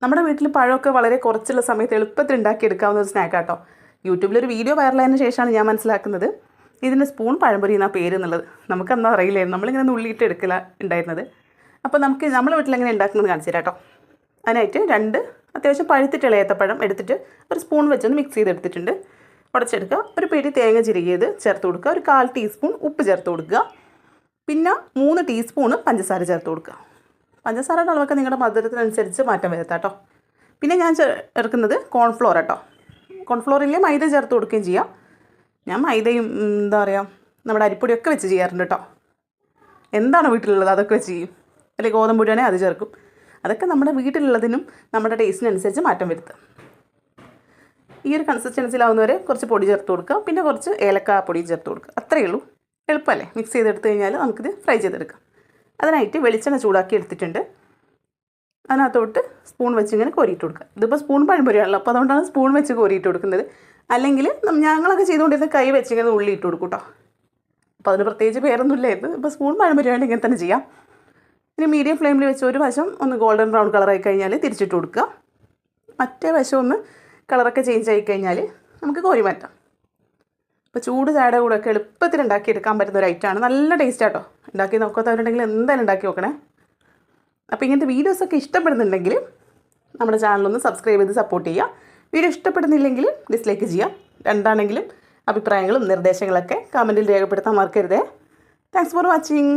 നമ്മുടെ വീട്ടിൽ പഴമൊക്കെ വളരെ കുറച്ചുള്ള സമയത്ത് എളുപ്പത്തിൽ ഉണ്ടാക്കിയെടുക്കാവുന്ന ഒരു സ്നാക്കാട്ടോ. യൂട്യൂബിലൊരു വീഡിയോ വൈറലായതിനു ശേഷമാണ് ഞാൻ മനസ്സിലാക്കുന്നത് ഇതിൻ്റെ സ്പൂൺ പഴംപൊരി എന്നാ പേര് എന്നുള്ളത്. നമുക്കന്നാ അറിയില്ലായിരുന്നു, നമ്മളിങ്ങനെ നുള്ളിയിട്ട് എടുക്കല ഉണ്ടായിരുന്നത്. അപ്പോൾ നമുക്ക് നമ്മുടെ വീട്ടിലെങ്ങനെ ഉണ്ടാക്കുന്നത് കാണിച്ചു തരാം കേട്ടോ. അതിനായിട്ട് 2 അത്യാവശ്യം പഴുത്തിട്ടുള്ള ഏത്തപ്പഴം എടുത്തിട്ട് ഒരു സ്പൂൺ വെച്ചൊന്ന് മിക്സ് ചെയ്തെടുത്തിട്ടുണ്ട്. ഉടച്ചെടുക്കുക. ഒരു പിടി തേങ്ങ ചിരകിയത് ചേർത്ത് കൊടുക്കുക. ഒരു 1/4 ടീസ്പൂൺ ഉപ്പ് ചേർത്ത് കൊടുക്കുക. പിന്നെ 3 ടീസ്പൂണ് പഞ്ചസാര ചേർത്ത് കൊടുക്കുക. പഞ്ചസാരയുടെ അളവൊക്കെ നിങ്ങളുടെ മധുരത്തിനനുസരിച്ച് മാറ്റം വരുത്താം കേട്ടോ. പിന്നെ ഞാൻ ചേർക്കുന്നത് കോൺഫ്ലോർ കേട്ടോ. കോൺഫ്ലോറിൽ മൈദ ചേർത്ത് കൊടുക്കുകയും ചെയ്യാം. ഞാൻ മൈദയും എന്താ പറയുക നമ്മുടെ അരിപ്പൊടിയൊക്കെ വെച്ച് ചെയ്യാറുണ്ട് കേട്ടോ. എന്താണ് വീട്ടിലുള്ളത് അതൊക്കെ വെച്ച് ചെയ്യും. അല്ലെങ്കിൽ ഗോതമ്പൊടിയാണെങ്കിൽ അത് ചേർക്കും. അതൊക്കെ നമ്മുടെ വീട്ടിലുള്ളതിനും നമ്മുടെ ടേസ്റ്റിനനുസരിച്ച് മാറ്റം വരുത്തുക. ഈ ഒരു കൺസിസ്റ്റൻസിലാവുന്നവരെ കുറച്ച് പൊടി ചേർത്ത് കൊടുക്കുക. പിന്നെ കുറച്ച് ഏലക്ക പൊടി ചേർത്ത് കൊടുക്കുക. അത്രയേ ഉള്ളൂ. എളുപ്പമല്ലേ? മിക്സ് ചെയ്തെടുത്ത് കഴിഞ്ഞാൽ നമുക്കിത് ഫ്രൈ ചെയ്തെടുക്കാം. അതിനായിട്ട് വെളിച്ചെണ്ണ ചൂടാക്കി എടുത്തിട്ടുണ്ട്. അതിനകത്തോട്ട് സ്പൂൺ വെച്ച് ഇങ്ങനെ കോരിയിട്ട് കൊടുക്കുക. ഇതിപ്പോൾ സ്പൂൺ പഴംപൊരിയാണല്ലോ, അപ്പോൾ അതുകൊണ്ടാണ് സ്പൂൺ വെച്ച് കോരിയിട്ട് കൊടുക്കുന്നത്. അല്ലെങ്കിൽ ഞങ്ങളൊക്കെ ചെയ്തുകൊണ്ടിരുന്ന കൈ വെച്ച് ഇങ്ങനെ ഉള്ളി ഇട്ട് കൊടുക്കും കേട്ടോ. അപ്പോൾ അതിന് പ്രത്യേകിച്ച് പേരൊന്നും ഇല്ലായിരുന്നു. ഇപ്പോൾ സ്പൂൺ പഴംപൊരിയാണെങ്കിൽ ഇങ്ങനെ തന്നെ ചെയ്യാം. ഇനി മീഡിയം ഫ്ലെയിമിൽ വെച്ച് ഒരു വശം ഒന്ന് ഗോൾഡൻ ബ്രൗൺ കളറായി കഴിഞ്ഞാൽ തിരിച്ചിട്ട് കൊടുക്കുക. മറ്റേ വശം ഒന്ന് കളറൊക്കെ ചേഞ്ച് ആയി കഴിഞ്ഞാൽ നമുക്ക് കോരി മാറ്റാം. ഇപ്പോൾ ചൂട് ചായയുടെ കൂടെയൊക്കെ എളുപ്പത്തിൽ ഉണ്ടാക്കിയെടുക്കാൻ പറ്റുന്ന ഒരു ഐറ്റമാണ്. നല്ല ടേസ്റ്റ് ആട്ടോ. ഉണ്ടാക്കി നോക്കാത്തവരുണ്ടെങ്കിൽ എന്തായാലും ഉണ്ടാക്കി നോക്കണേ. അപ്പോൾ ഇങ്ങനത്തെ വീഡിയോസൊക്കെ ഇഷ്ടപ്പെടുന്നുണ്ടെങ്കിൽ നമ്മുടെ ചാനലൊന്ന് സബ്സ്ക്രൈബ് ചെയ്ത് സപ്പോർട്ട് ചെയ്യുക. വീഡിയോ ഇഷ്ടപ്പെടുന്നില്ലെങ്കിൽ ഡിസ്ലൈക്ക് ചെയ്യാം. രണ്ടാണെങ്കിലും അഭിപ്രായങ്ങളും നിർദ്ദേശങ്ങളൊക്കെ കമൻറ്റിൽ രേഖപ്പെടുത്താൻ മറക്കരുതേ. Thanks for watching.